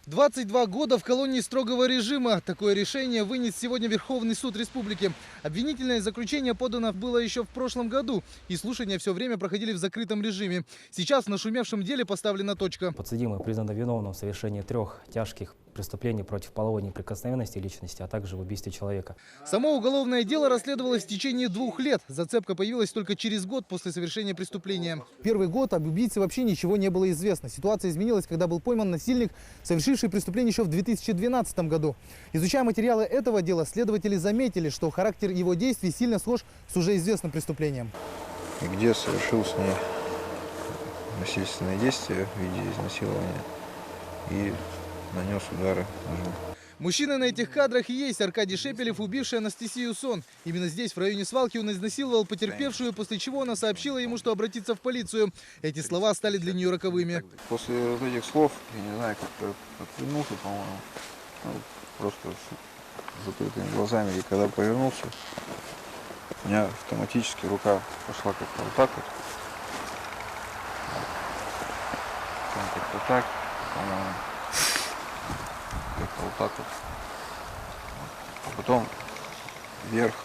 22 года в колонии строгого режима. Такое решение вынес сегодня Верховный суд республики. Обвинительное заключение подано было еще в прошлом году, и слушания все время проходили в закрытом режиме. Сейчас в нашумевшем деле поставлена точка. Подсудимый признан виновным в совершении 3 тяжких преступлений против половой неприкосновенности личности, а также в убийстве человека. Само уголовное дело расследовалось в течение 2 лет. Зацепка появилась только через год после совершения преступления. Первый год об убийце вообще ничего не было известно. Ситуация изменилась, когда был пойман насильник, совершивший преступление еще в 2012 году. Изучая материалы этого дела, следователи заметили, что характер его действий сильно схож с уже известным преступлением. И где совершил с ней насильственные действия в виде изнасилования и нанес удары ножом. Мужчина на этих кадрах и есть Аркадий Шепелев, убивший Анастасию Сон. Именно здесь, в районе свалки, он изнасиловал потерпевшую, после чего она сообщила ему, что обратится в полицию. Эти слова стали для нее роковыми. После вот этих слов, я не знаю, как-то отвернулся, по-моему, просто с закрытыми глазами. И когда повернулся, у меня автоматически рука пошла как-то вот так вот. Потом как-то так, по-моему. Вот так вот. А потом вверх.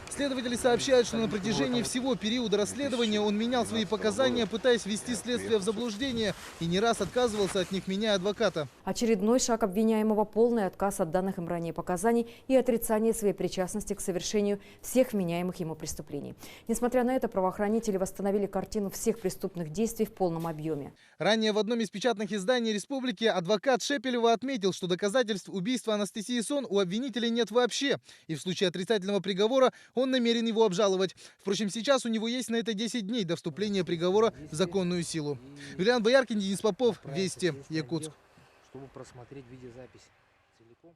Следователи сообщают, что на протяжении всего периода расследования он менял свои показания, пытаясь ввести следствие в заблуждение, и не раз отказывался от них, меняя адвоката. Очередной шаг обвиняемого – полный отказ от данных им ранее показаний и отрицание своей причастности к совершению всех вменяемых ему преступлений. Несмотря на это, правоохранители восстановили картину всех преступных действий в полном объеме. Ранее в одном из печатных изданий республики адвокат Шепелева отметил, что доказательств убийства Анастасии Сон у обвинителей нет вообще, и в случае отрицательного приговора он намерен его обжаловать. Впрочем, сейчас у него есть на это 10 дней до вступления приговора в законную силу. Юлиан Бояркин, Денис Попов, Вести, Якутск. Чтобы просмотреть видеозапись целиком.